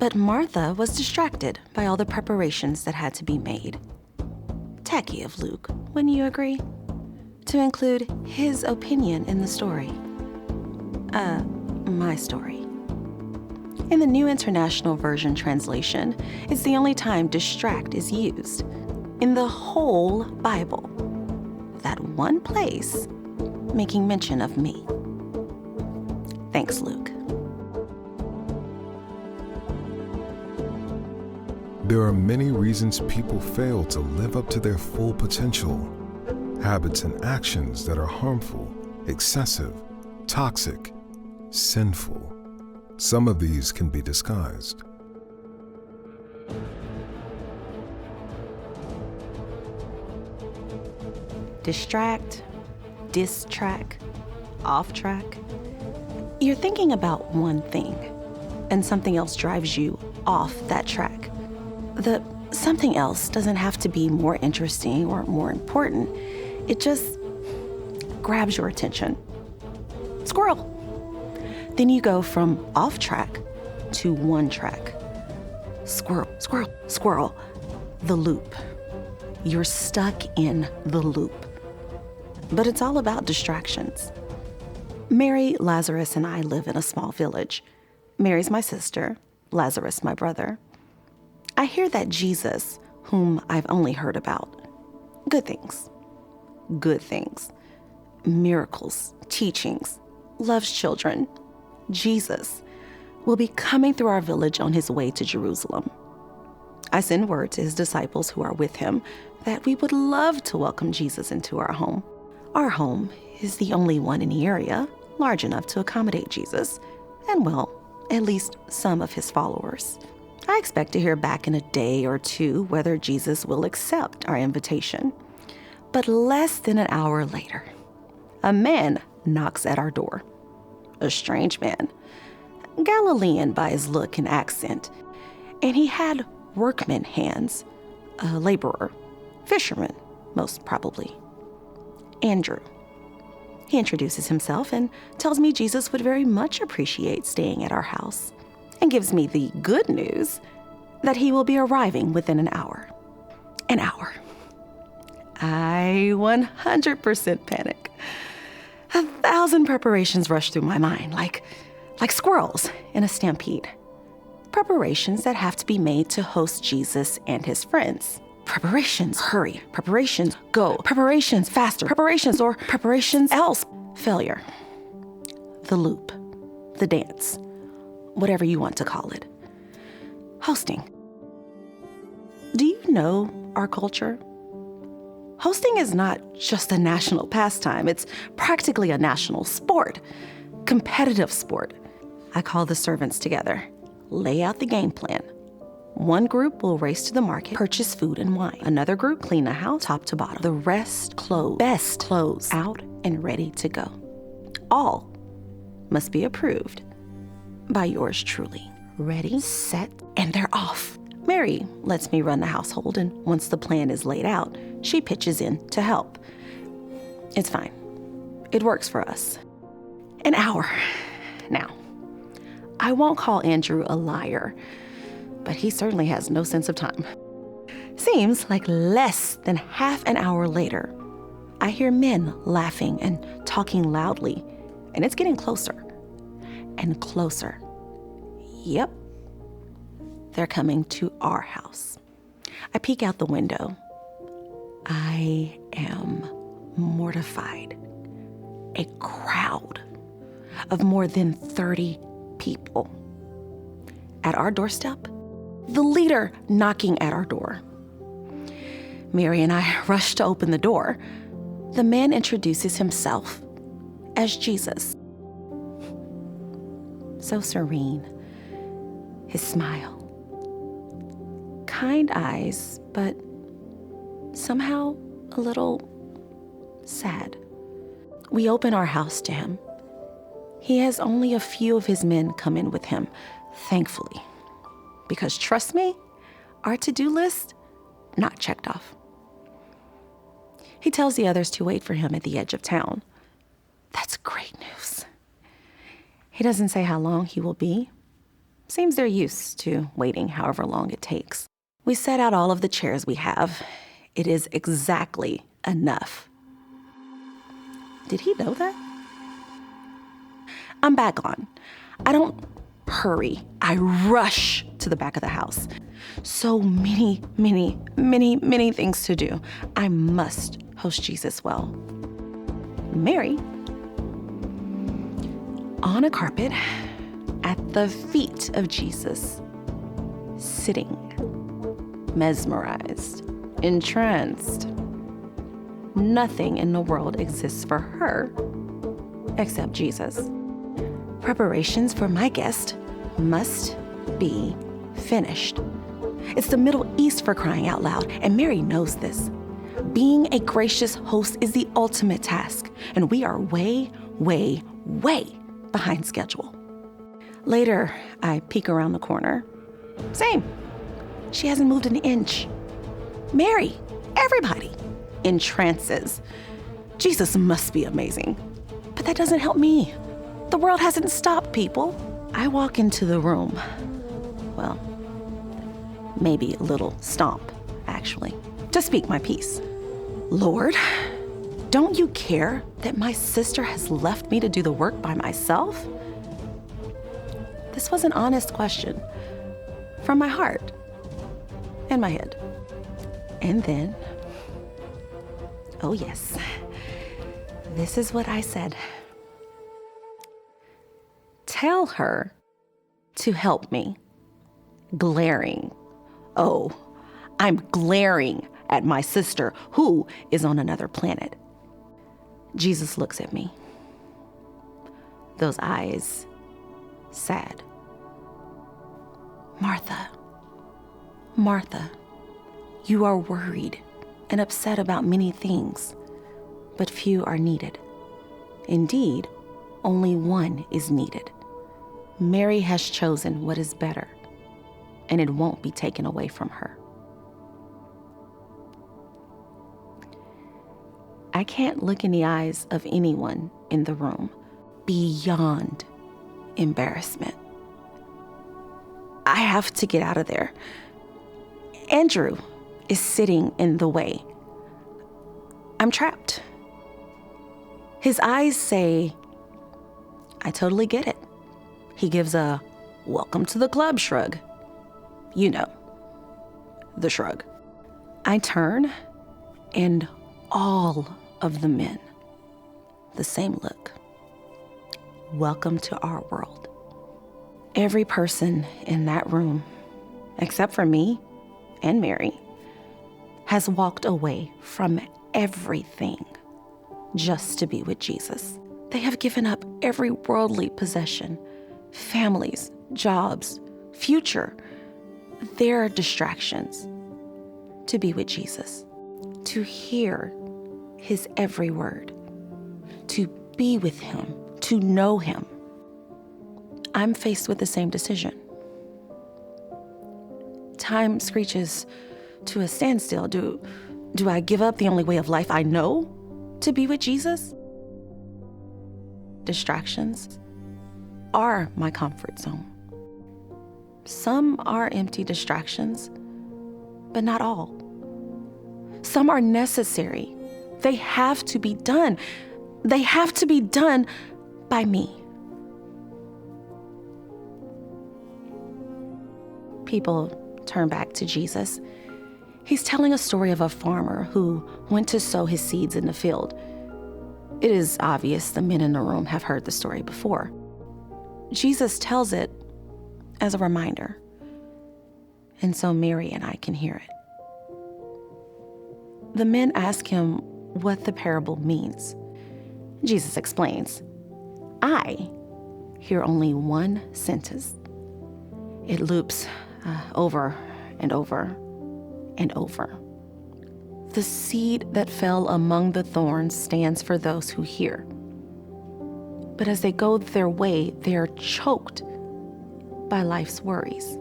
But Martha was distracted by all the preparations that had to be made. Tacky of Luke, wouldn't you agree? To include his opinion in the story. My story. In the New International Version translation, it's the only time distract is used in the whole Bible. That one place making mention of me. Thanks, Luke. There are many reasons people fail to live up to their full potential. Habits and actions that are harmful, excessive, toxic, sinful. Some of these can be disguised. Distract, distrack, off track. You're thinking about one thing, and something else drives you off that track. The something else doesn't have to be more interesting or more important. It just grabs your attention. Squirrel. Then you go from off track to one track. Squirrel, squirrel, squirrel. The loop. You're stuck in the loop. But it's all about distractions. Mary, Lazarus, and I live in a small village. Mary's my sister, Lazarus my brother. I hear that Jesus, whom I've only heard about, good things, miracles, teachings, loves children, Jesus, will be coming through our village on his way to Jerusalem. I send word to his disciples who are with him that we would love to welcome Jesus into our home. Our home is the only one in the area large enough to accommodate Jesus and, well, at least some of his followers. I expect to hear back in a day or two whether Jesus will accept our invitation. But less than an hour later, a man knocks at our door. A strange man, Galilean by his look and accent, and he had workman hands, a laborer, fisherman, most probably. Andrew. He introduces himself and tells me Jesus would very much appreciate staying at our house, and gives me the good news that he will be arriving within an hour. An hour. I 100% panic. 1,000 preparations rush through my mind, like squirrels in a stampede. Preparations that have to be made to host Jesus and his friends. Preparations, hurry. Preparations, go. Preparations, faster. Preparations, or preparations else. Failure. The loop. The dance. Whatever you want to call it. Hosting. Do you know our culture? Hosting is not just a national pastime. It's practically a national sport. Competitive sport. I call the servants together. Lay out the game plan. One group will race to the market, purchase food and wine. Another group clean the house top to bottom. The rest clothes, best clothes, out and ready to go. All must be approved by yours truly. Ready, set, and they're off. Mary lets me run the household, and once the plan is laid out, she pitches in to help. It's fine. It works for us. An hour. Now, I won't call Andrew a liar, but he certainly has no sense of time. Seems like less than half an hour later, I hear men laughing and talking loudly, and it's getting closer and closer. Yep, they're coming to our house. I peek out the window. I am mortified. A crowd of more than 30 people. At our doorstep, the leader knocking at our door. Mary and I rush to open the door. The man introduces himself as Jesus. So serene. His smile. Kind eyes, but somehow a little sad. We open our house to him. He has only a few of his men come in with him, thankfully. Because trust me, our to-do list, not checked off. He tells the others to wait for him at the edge of town. That's great news. He doesn't say how long he will be, Seems they're used to waiting however long it takes. We set out all of the chairs we have. It is exactly enough. Did he know that? I'm back on. I don't hurry. I rush to the back of the house. So many things to do. I must host Jesus well. Mary, on a carpet at the feet of Jesus, sitting, mesmerized, entranced. Nothing in the world exists for her except Jesus. Preparations for my guest must be finished. It's the Middle East, for crying out loud, and Mary knows this. Being a gracious host is the ultimate task, and we are way behind schedule. Later, I peek around the corner. Same. She hasn't moved an inch. Mary, everybody, in trances. Jesus must be amazing. But that doesn't help me. The world hasn't stopped, people. I walk into the room. Well, maybe a little stomp, actually, to speak my piece. Lord, don't you care that my sister has left me to do the work by myself? This was an honest question from my heart and my head. And then, oh yes, this is what I said. Tell her to help me. Glaring. Oh, I'm glaring at my sister, who is on another planet. Jesus looks at me. Those eyes, sad. Martha, Martha, you are worried and upset about many things, but few are needed. Indeed, only one is needed. Mary has chosen what is better, and it won't be taken away from her. I can't look in the eyes of anyone in the room beyond embarrassment. I have to get out of there. Andrew is sitting in the way. I'm trapped. His eyes say, I totally get it. He gives a welcome to the club shrug. You know, the shrug. I turn, and all of the men, the same look. Welcome to our world. Every person in that room, except for me and Mary, has walked away from everything just to be with Jesus. They have given up every worldly possession, families, jobs, future, their distractions, to be with Jesus, to hear his every word, to be with him, to know him. I'm faced with the same decision. Time screeches to a standstill. Do I give up the only way of life I know to be with Jesus? Distractions are my comfort zone. Some are empty distractions, but not all. Some are necessary. They have to be done. They have to be done by me. People turn back to Jesus. He's telling a story of a farmer who went to sow his seeds in the field. It is obvious the men in the room have heard the story before. Jesus tells it as a reminder, and so Mary and I can hear it. The men ask him what the parable means. Jesus explains, I hear only one sentence. It loops over and over and over. The seed that fell among the thorns stands for those who hear. But as they go their way, they are choked by life's worries.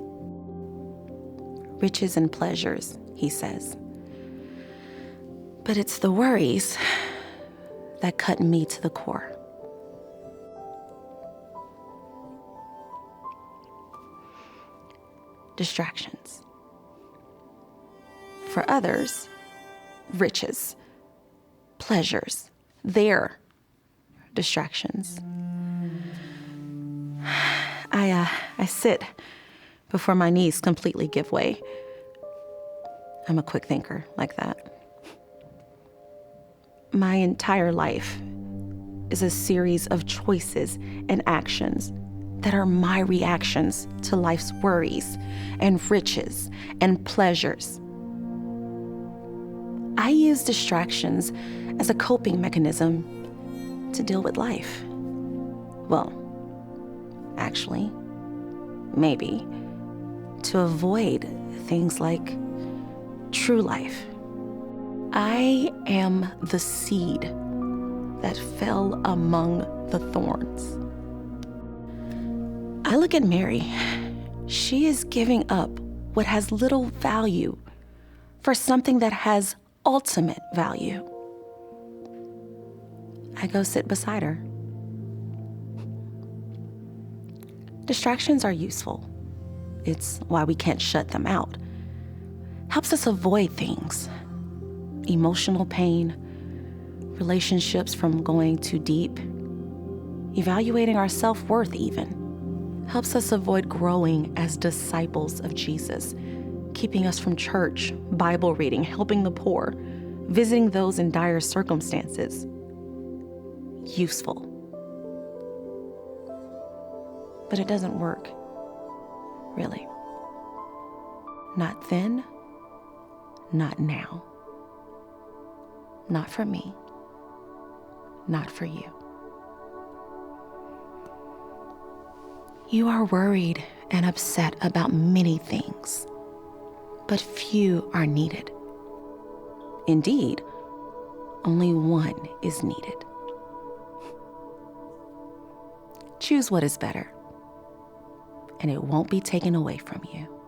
Riches and pleasures, he says. But it's the worries that cut me to the core. distractions. For others, riches, pleasures, their distractions. I sit before my knees completely give way. I'm a quick thinker like that. My entire life is a series of choices and actions that are my reactions to life's worries and riches and pleasures. I use distractions as a coping mechanism to deal with life. Well, actually, maybe to avoid things like true life. I am the seed that fell among the thorns. I look at Mary. She is giving up what has little value for something that has ultimate value. I go sit beside her. Distractions are useful. It's why we can't shut them out. Helps us avoid things. Emotional pain, relationships from going too deep, evaluating our self-worth even. Helps us avoid growing as disciples of Jesus, keeping us from church, Bible reading, helping the poor, visiting those in dire circumstances. Useful. But it doesn't work, really. Not then, not now. Not for me, not for you. You are worried and upset about many things, but few are needed. Indeed, only one is needed. Choose what is better, and it won't be taken away from you.